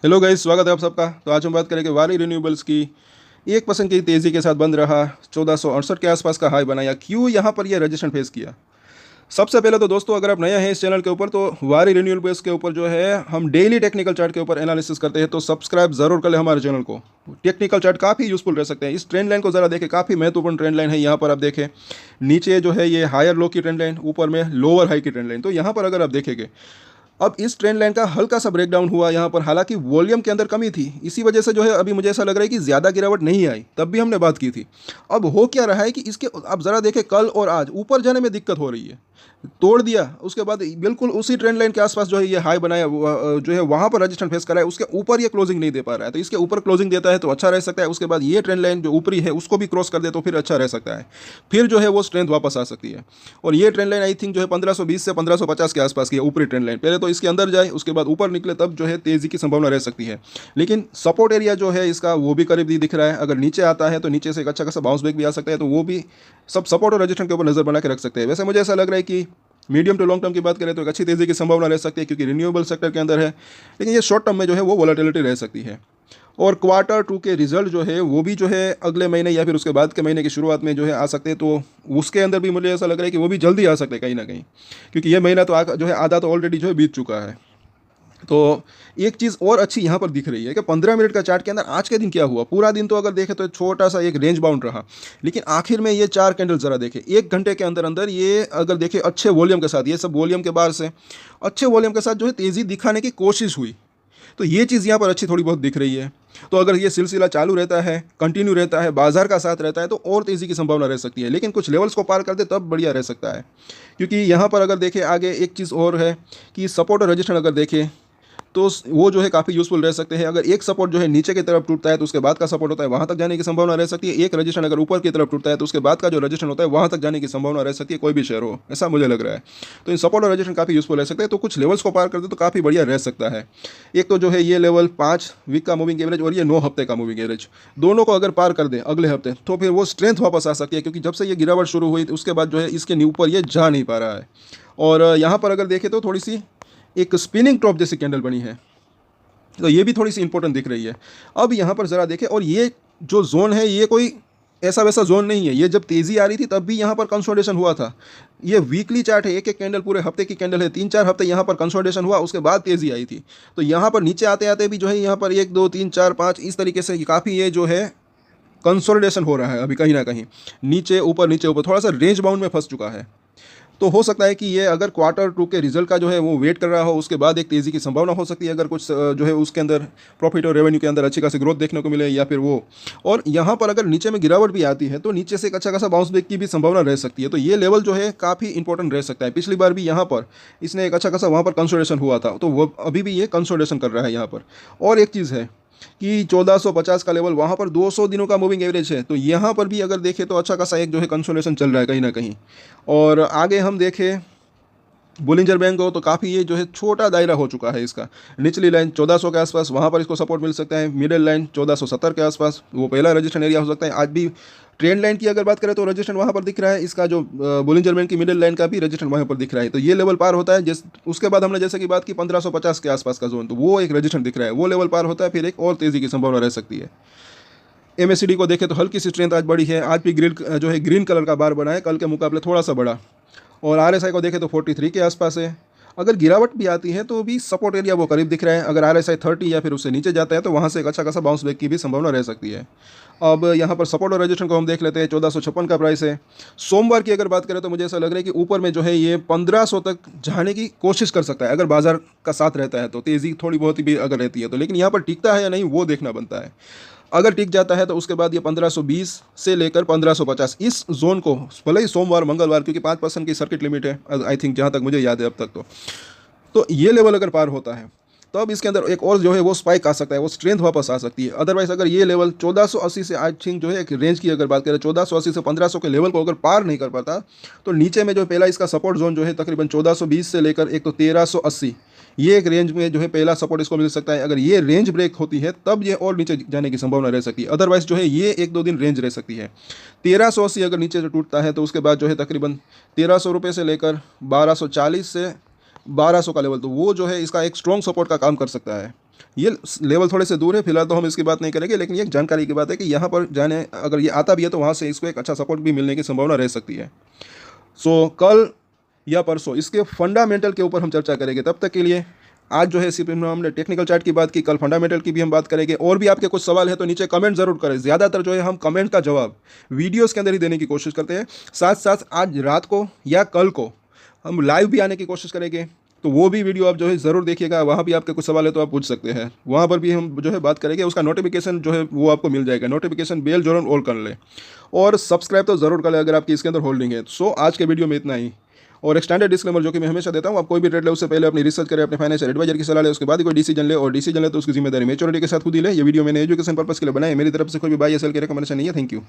Hello guys, स्वागत है आप सबका। तो आज हम बात करेंगे वारी रिन्यूएबल्स की 1% की तेज़ी के साथ बंद रहा, 1468 के आसपास का हाई बनाया, क्यों यहाँ पर ये रजिस्ट्रेशन फेस किया। सबसे पहले तो दोस्तों, अगर आप नए हैं इस चैनल के ऊपर तो वारी रिन्यूएबल्स के ऊपर जो है हम डेली टेक्निकल चार्ट के ऊपर एनालिसिस करते हैं, तो सब्सक्राइब जरूर कर ले हमारे चैनल को। टेक्निकल चार्ट काफ़ी यूजफुल रह सकते हैं। इस ट्रेंड लाइन को ज़रा देखें, काफ़ी महत्वपूर्ण ट्रेंड लाइन है। यहाँ पर आप देखें, नीचे जो है ये हायर लो की ट्रेंड लाइन, ऊपर में लोअर हाई की ट्रेंड लाइन। तो यहाँ पर अगर आप देखेंगे, अब इस ट्रेंड लाइन का हल्का सा ब्रेकडाउन हुआ यहाँ पर, हालांकि वॉल्यूम के अंदर कमी थी, इसी वजह से जो है अभी मुझे ऐसा लग रहा है कि ज़्यादा गिरावट नहीं आई। तब भी हमने बात की थी। अब हो क्या रहा है कि इसके अब ज़रा देखें, कल और आज ऊपर जाने में दिक्कत हो रही है। तोड़ दिया, उसके बाद बिल्कुल उसी ट्रेंड लाइन के आसपास जो है ये हाई बनाया, जो है वहाँ पर रजिस्टेंस फेस करा है, उसके ऊपर ये क्लोजिंग नहीं दे पा रहा है। तो इसके ऊपर क्लोजिंग देता है तो अच्छा रह सकता है, उसके बाद ये ट्रेंड लाइन जो ऊपरी है उसको भी क्रॉस कर दे तो फिर अच्छा रह सकता है, फिर जो है वो स्ट्रेंथ वापस आ सकती है। और ये ट्रेंड लाइन आई थिंक जो है 1520 से 1550 के आसपास की है, ऊपरी ट्रेंड लाइन। पहले तो इसके अंदर जाए, उसके बाद ऊपर निकले, तब जो है तेज़ी की संभावना रह सकती है। लेकिन सपोर्ट एरिया जो है इसका वो भी करीब ही दिख रहा है। अगर नीचे आता है तो नीचे से एक अच्छा खासा बाउंस बैक भी आ सकता है, तो वो भी सब सपोर्ट और रजिस्टेंस के ऊपर नजर बना के रख सकते हैं। वैसे मुझे ऐसा लग रहा है कि मीडियम टू लॉन्ग टर्म की बात करें तो एक अच्छी तेज़ी की संभावना रह सकती है, क्योंकि रिन्यूएबल सेक्टर के अंदर है। लेकिन ये शॉर्ट टर्म में जो है वो वॉलेटिलिटी रह सकती है। और क्वार्टर टू के रिजल्ट जो है वो भी जो है अगले महीने या फिर उसके बाद के महीने की शुरुआत में जो है आ सकते हैं। तो उसके अंदर भी मुझे ऐसा लग रहा है कि वो भी जल्दी आ सकते हैं कहीं ना कहीं, क्योंकि ये महीना तो जो है आधा तो ऑलरेडी जो है बीत चुका है। तो एक चीज़ और अच्छी यहाँ पर दिख रही है कि 15 मिनट का चार्ट के अंदर आज के दिन क्या हुआ। पूरा दिन तो अगर देखें तो छोटा सा एक रेंज बाउंड रहा, लेकिन आखिर में ये चार कैंडल ज़रा देखें, 1 घंटे के अंदर अंदर ये अगर देखें अच्छे वॉल्यूम के साथ, ये सब वॉल्यूम के बाहर से अच्छे वॉल्यूम के साथ जो है तेज़ी दिखाने की कोशिश हुई। तो ये चीज़ यहाँ पर अच्छी थोड़ी बहुत दिख रही है। तो अगर ये सिलसिला चालू रहता है, कंटिन्यू रहता है, बाजार का साथ रहता है, तो और तेज़ी की संभावना रह सकती है। लेकिन कुछ लेवल्स को पार कर दे तब बढ़िया रह सकता है। क्योंकि यहाँ पर अगर देखें आगे एक चीज़ और है कि सपोर्ट और रजिस्टेंस अगर देखें तो वो जो है काफ़ी यूज़फुल रह सकते हैं। अगर एक सपोर्ट जो है नीचे की तरफ टूटता है तो उसके बाद का सपोर्ट होता है वहाँ तक जाने की संभावना रह सकती है। एक रजिस्टेंस अगर ऊपर की तरफ टूटता है तो उसके बाद का जो रजिस्टेंस होता है वहाँ तक जाने की संभावना रह सकती है, कोई भी शेयर हो, ऐसा मुझे लग रहा है। तो इन सपोर्ट और रजिस्टेंस काफ़ी यूज़फुल रह सकते हैं। तो कुछ लेवल्स को पार करते तो काफ़ी बढ़िया रह सकता है। एक तो जो है ये लेवल 5 वीक का मूविंग एवरेज और ये 9 हफ्ते का मूविंग एवरेज, दोनों को अगर पार कर दें अगले हफ्ते तो फिर वो स्ट्रेंथ वापस आ सकती है। क्योंकि जब से ये गिरावट शुरू हुई उसके बाद जो है इसके ऊपर ये जा नहीं पा रहा है। और यहाँ पर अगर देखें तो थोड़ी सी एक स्पिनिंग टॉप जैसी कैंडल बनी है, तो ये भी थोड़ी सी इंपॉर्टेंट दिख रही है। अब यहाँ पर ज़रा देखें, और ये जो जोन है ये कोई ऐसा वैसा जोन नहीं है। ये जब तेज़ी आ रही थी तब भी यहाँ पर कंसोलिडेशन हुआ था। ये वीकली चार्ट है, एक एक कैंडल पूरे हफ्ते की कैंडल है, 3-4 हफ्ते यहाँ पर कंसोलिडेशन हुआ, उसके बाद तेज़ी आई थी। तो यहाँ पर नीचे आते आते भी जो है यहाँ पर 1 2 3 4 5 इस तरीके से काफ़ी ये जो है कंसोलिडेशन हो रहा है अभी कहीं ना कहीं। नीचे ऊपर थोड़ा सा रेंज बाउंड में फंस चुका है। तो हो सकता है कि ये अगर क्वार्टर टू के रिजल्ट का जो है वो वेट कर रहा हो, उसके बाद एक तेज़ी की संभावना हो सकती है। अगर कुछ जो है उसके अंदर प्रॉफिट और रेवेन्यू के अंदर अच्छी खासी ग्रोथ देखने को मिले, या फिर वो, और यहाँ पर अगर नीचे में गिरावट भी आती है तो नीचे से एक अच्छा खासा बाउंस बैक की भी संभावना रह सकती है। तो ये लेवल जो है काफ़ी इंपॉर्टेंट रह सकता है। पिछली बार भी यहाँ पर इसने एक अच्छा खासा वहाँ पर कंसोलिडेशन हुआ था, तो वो अभी भी ये कंसोलिडेशन कर रहा है यहाँ पर। और एक चीज़ है कि 1450 का लेवल, वहाँ पर 200 दिनों का मूविंग एवरेज है। तो यहाँ पर भी अगर देखें तो अच्छा खासा एक जो है कंसोलिडेशन चल रहा है कहीं ना कहीं। और आगे हम देखें बोलिंजर बैंक हो तो काफ़ी ये जो है छोटा दायरा हो चुका है इसका। निचली लाइन 1400 के आसपास, वहाँ पर इसको सपोर्ट मिल सकता है। मिडिल लाइन 1470 के आसपास, वो पहला रजिस्ट्रेशन एरिया हो सकता है। आज भी ट्रेंड लाइन की अगर बात करें तो रजिस्ट्रेशन वहाँ पर दिख रहा है। इसका जो बोलिंजर बैंक की मिडिल लाइन का भी रजिस्ट्रेशन वहाँ पर दिख रहा है। तो ये लेवल पार होता है जिस उसके बाद हमने जैसे कि बात की 1550 के आसपास का जोन, तो वो एक रजिस्ट्रेशन दिख रहा है। वो लेवल पार होता है फिर एक और तेज़ी की संभावना रह सकती है। एमएससीडी को देखें तो हल्की सी स्ट्रेंथ आज बढ़ी है। आज भी ग्रीन जो है ग्रीन कलर का बार बना है, कल के मुकाबले थोड़ा सा बड़ा। और आरएसआई को देखें तो 43 के आसपास है। अगर गिरावट भी आती है तो भी सपोर्ट एरिया वो करीब दिख रहा है। अगर आरएसआई 30 या फिर उससे नीचे जाता है तो वहाँ से एक अच्छा खासा बाउंस बैक की भी संभावना रह सकती है। अब यहाँ पर सपोर्ट और रजिस्ट्रेशन को हम देख लेते हैं। 1456 का प्राइस है। सोमवार की अगर बात करें तो मुझे ऐसा लग रहा है कि ऊपर में जो है ये 1500 तक जाने की कोशिश कर सकता है अगर बाजार का साथ रहता है, तो तेज़ी थोड़ी बहुत भी अगर रहती है तो। लेकिन यहाँ पर टिकता है या नहीं वो देखना बनता है। अगर टिक जाता है तो उसके बाद ये 1520 से लेकर 1550 इस जोन को, भले ही सोमवार मंगलवार, क्योंकि 5% की सर्किट लिमिट है आई थिंक, जहाँ तक मुझे याद है अब तक। तो ये लेवल अगर पार होता है तो अब इसके अंदर एक और जो है वो स्पाइक आ सकता है, वो स्ट्रेंथ वापस आ सकती है। अदरवाइज अगर ये लेवल 1480 से आई थिंक जो है एक रेंज की अगर बात करें 1480 से 1500 के लेवल को अगर पार नहीं कर पाता तो नीचे में जो पहला इसका सपोर्ट जोन जो है तकरीबन 1420 से लेकर एक तो 1380, ये एक रेंज में जो है पहला सपोर्ट इसको मिल सकता है। अगर ये रेंज ब्रेक होती है तब ये और नीचे जाने की संभावना रह सकती है। अदरवाइज जो है ये 1-2 दिन रेंज रह सकती है। 1380 अगर नीचे जो टूटता है तो उसके बाद जो है तकरीबन 1300 रुपये से लेकर 1240 से 1200 का लेवल, तो वो जो है इसका एक स्ट्रॉन्ग सपोर्ट का काम कर सकता है। ये लेवल थोड़े से दूर है, फिलहाल तो हम इसकी बात नहीं करेंगे, लेकिन ये एक जानकारी की बात है कि यहाँ पर जाने अगर ये आता भी है तो वहाँ से इसको एक अच्छा सपोर्ट भी मिलने की संभावना रह सकती है। सो कल या परसों इसके फंडामेंटल के ऊपर हम चर्चा करेंगे। तब तक के लिए आज जो है सिर्फ हमने टेक्निकल चार्ट की बात की, कल फंडामेंटल की भी हम बात करेंगे। और भी आपके कुछ सवाल है तो नीचे कमेंट जरूर करें। ज़्यादातर जो है हम कमेंट का जवाब वीडियोस के अंदर ही देने की कोशिश करते हैं। साथ साथ आज रात को या कल को हम लाइव भी आने की कोशिश करेंगे, तो वो भी वीडियो आप जो है ज़रूर देखिएगा। वहाँ भी आपके कुछ सवाल है तो आप पूछ सकते हैं, वहाँ पर भी हम जो है बात करेंगे। उसका नोटिफिकेशन जो है वो आपको मिल जाएगा, नोटिफिकेशन बेल जरूर ऑल कर लें और सब्सक्राइब तो ज़रूर कर लें अगर आपकी इसके अंदर होल्डिंग है। सो आज के वीडियो में इतना ही। और एक स्टैंडर्ड डिस्क्लेमर जो कि मैं हमेशा देता हूँ, आप कोई भी ट्रेड ले उससे पहले अपनी रिसर्च करें, अपने फाइनेंशियल एडवाइजर की सलाह ले, उसके बाद ही कोई डिसीजन ले, और डिसीजन ले तो उसकी जिम्मेदारी मैच्योरिटी के साथ खुद ही ले। ये वीडियो मैंने एजुकेशन पर्पस के लिए बनाई है, मेरी तरफ से कोई भी बाय या सेल की रिकमेंडेशन नहीं है। Thank you.